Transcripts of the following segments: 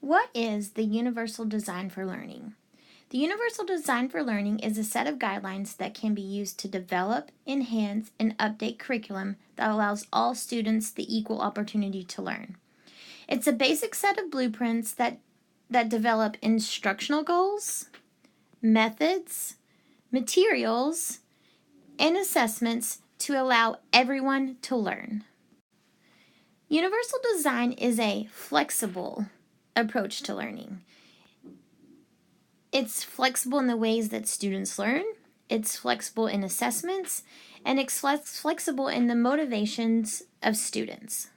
What is the Universal Design for Learning? The Universal Design for Learning is a set of guidelines that can be used to develop, enhance, and update curriculum that allows all students the equal opportunity to learn. It's a basic set of blueprints that develop instructional goals, methods, materials, and assessments to allow everyone to learn. Universal design is a flexible approach to learning. It's flexible in the ways that students learn, it's flexible in assessments, and it's flexible in the motivations of students.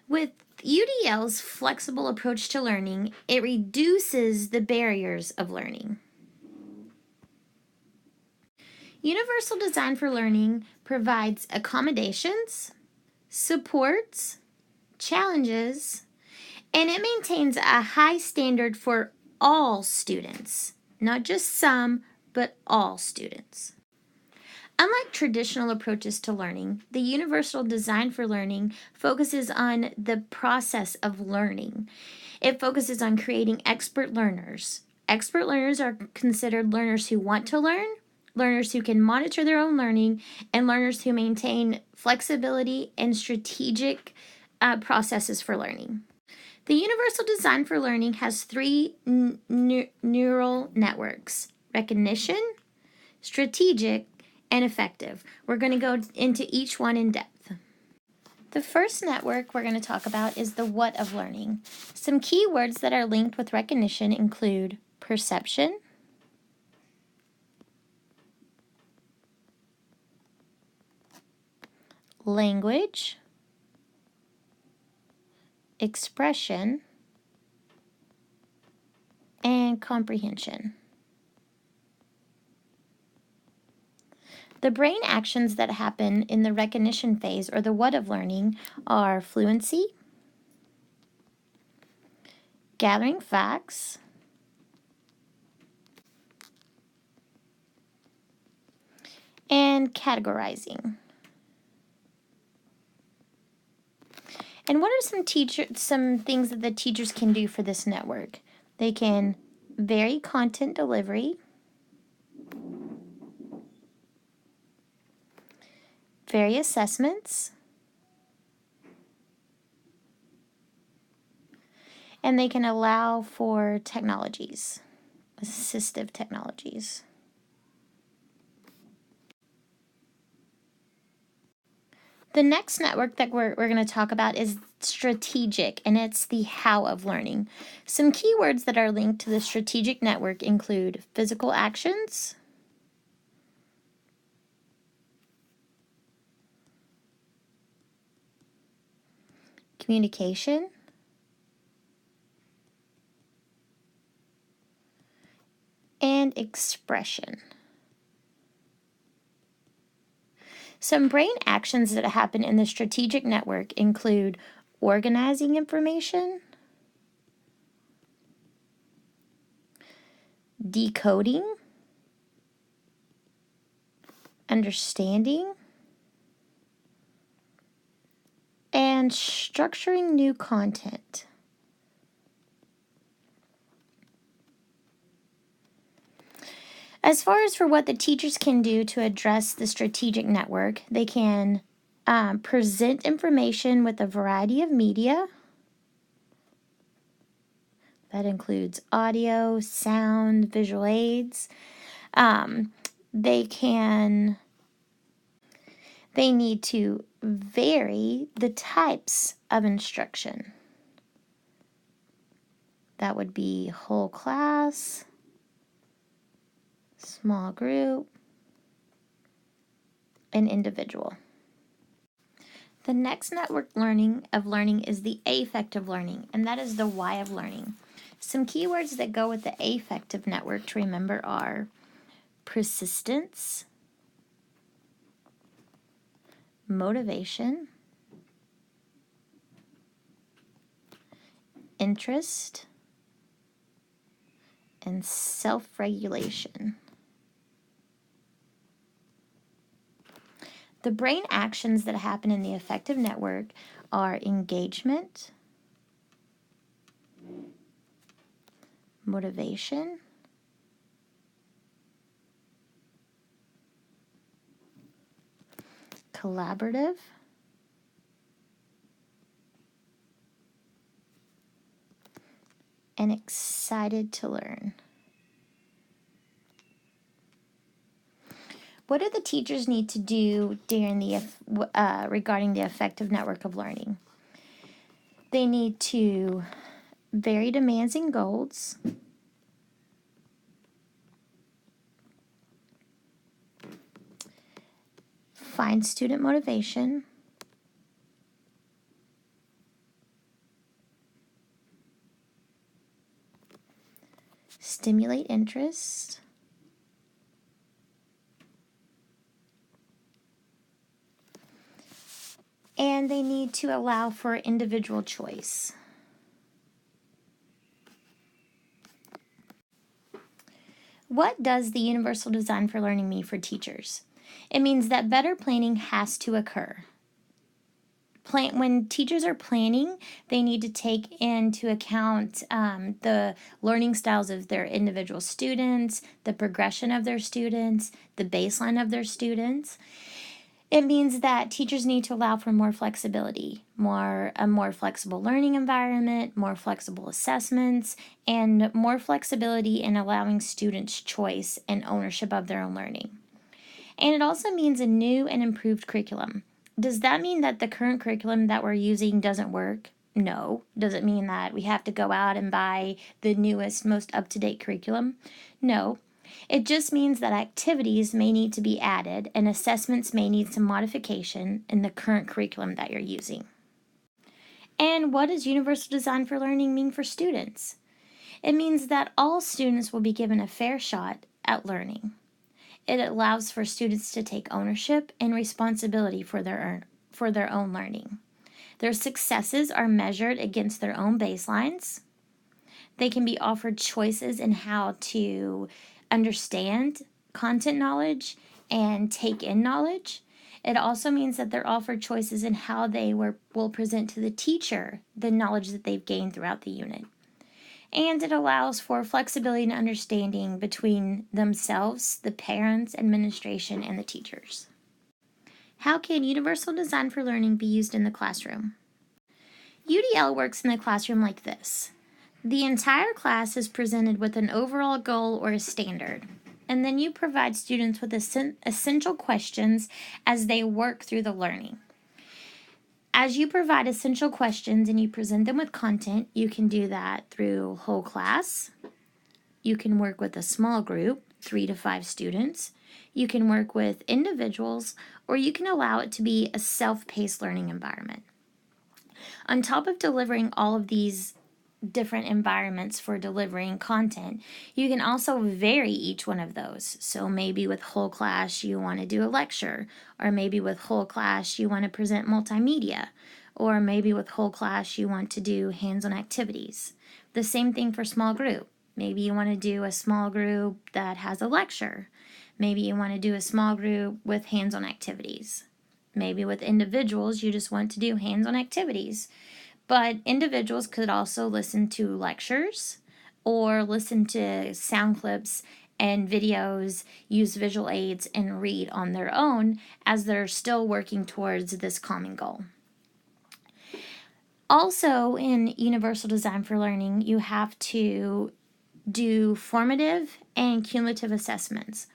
With UDL's flexible approach to learning, it reduces the barriers of learning. Universal Design for Learning provides accommodations, supports, challenges, and it maintains a high standard for all students, not just some, but all students. Unlike traditional approaches to learning, the Universal Design for Learning focuses on the process of learning. It focuses on creating expert learners. Expert learners are considered learners who want to learn, learners who can monitor their own learning, and learners who maintain flexibility and strategic processes for learning. The Universal Design for Learning has three neural networks: recognition, strategic, and effective. We're going to go into each one in depth. The first network we're going to talk about is the what of learning. Some key words that are linked with recognition include perception, language, expression, and comprehension. The brain actions that happen in the recognition phase, or the what of learning, are fluency, gathering facts, and categorizing. And what are some things that the teachers can do for this network? They can vary content delivery, vary assessments, and they can allow for technologies, assistive technologies. The next network that we're going to talk about is strategic, and it's the how of learning. Some keywords that are linked to the strategic network include physical actions, communication, and expression. Some brain actions that happen in the strategic network include organizing information, decoding, understanding, and structuring new content. As far as for what the teachers can do to address the strategic network, they can present information with a variety of media. That includes audio, sound, visual aids. They need to vary the types of instruction. That would be whole class, small group, and individual. The next network of learning is the affective learning, and that is the why of learning. Some keywords that go with the affective network to remember are persistence, motivation, interest, and self-regulation. The brain actions that happen in the affective network are engagement, motivation, collaborative, and excited to learn. What do the teachers need to do during regarding the effective network of learning? They need to vary demands and goals, find student motivation, stimulate interest, and they need to allow for individual choice. What does the universal design for learning mean for teachers? It means that better planning has to occur. When teachers are planning, they need to take into account the learning styles of their individual students, the progression of their students, the baseline of their students. It means that teachers need to allow for more flexibility, a more flexible learning environment, more flexible assessments, and more flexibility in allowing students choice and ownership of their own learning. And it also means a new and improved curriculum. Does that mean that the current curriculum that we're using doesn't work? No. Does it mean that we have to go out and buy the newest, most up-to-date curriculum? No. It just means that activities may need to be added and assessments may need some modification in the current curriculum that you're using. And what does universal design for learning mean for students? It means that all students will be given a fair shot at learning. It allows for students to take ownership and responsibility for their own learning. Their successes are measured against their own baselines. They can be offered choices in how to understand content knowledge and take in knowledge. It also means that they're offered choices in how they will present to the teacher the knowledge that they've gained throughout the unit. And it allows for flexibility and understanding between themselves, the parents, administration, and the teachers. How can universal design for learning be used in the classroom? UDL works in the classroom like this. The entire class is presented with an overall goal or a standard, and then you provide students with essential questions as they work through the learning. As you provide essential questions and you present them with content, you can do that through whole class. You can work with a small group, 3 to 5 students. You can work with individuals, or you can allow it to be a self-paced learning environment. On top of delivering all of these different environments for delivering content, you can also vary each one of those. So maybe with whole class you want to do a lecture, or maybe with whole class you want to present multimedia, or maybe with whole class you want to do hands-on activities. The same thing for small group. Maybe you want to do a small group that has a lecture. Maybe you want to do a small group with hands-on activities. Maybe with individuals you just want to do hands-on activities. But individuals could also listen to lectures or listen to sound clips and videos, use visual aids, and read on their own as they're still working towards this common goal. Also, in universal design for learning, you have to do formative and cumulative assessments.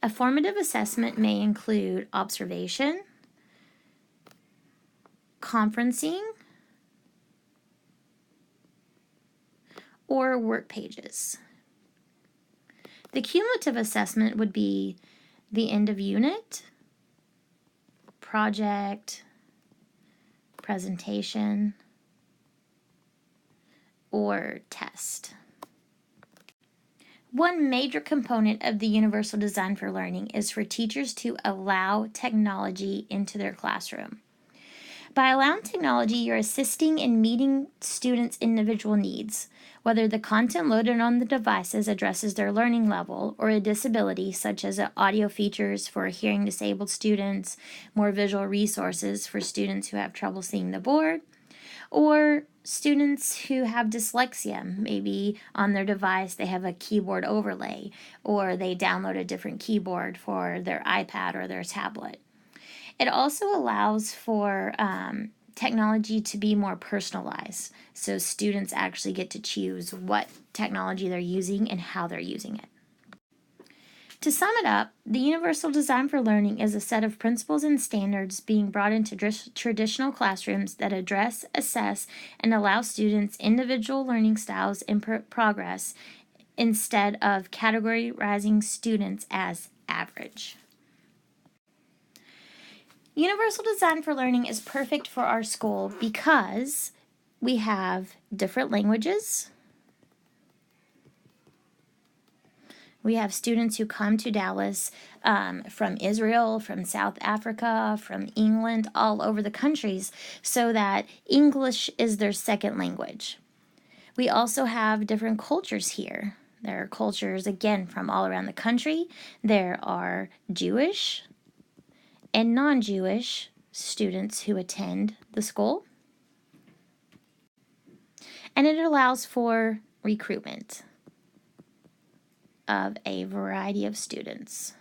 A formative assessment may include observation, conferencing, or work pages. The cumulative assessment would be the end of unit, project, presentation, or test. One major component of the universal design for learning is for teachers to allow technology into their classroom. By allowing technology, you're assisting in meeting students' individual needs, whether the content loaded on the devices addresses their learning level or a disability, such as audio features for hearing disabled students, more visual resources for students who have trouble seeing the board, or students who have dyslexia. Maybe on their device they have a keyboard overlay, or they download a different keyboard for their iPad or their tablet. It also allows for technology to be more personalized, so students actually get to choose what technology they're using and how they're using it. To sum it up, the Universal Design for Learning is a set of principles and standards being brought into traditional classrooms that address, assess, and allow students individual learning styles and progress instead of categorizing students as average. Universal Design for Learning is perfect for our school because we have different languages. We have students who come to Dallas from Israel, from South Africa, from England, all over the countries, so that English is their second language. We also have different cultures here. There are cultures, again, from all around the country. There are Jewish and non-Jewish students who attend the school. And it allows for recruitment of a variety of students.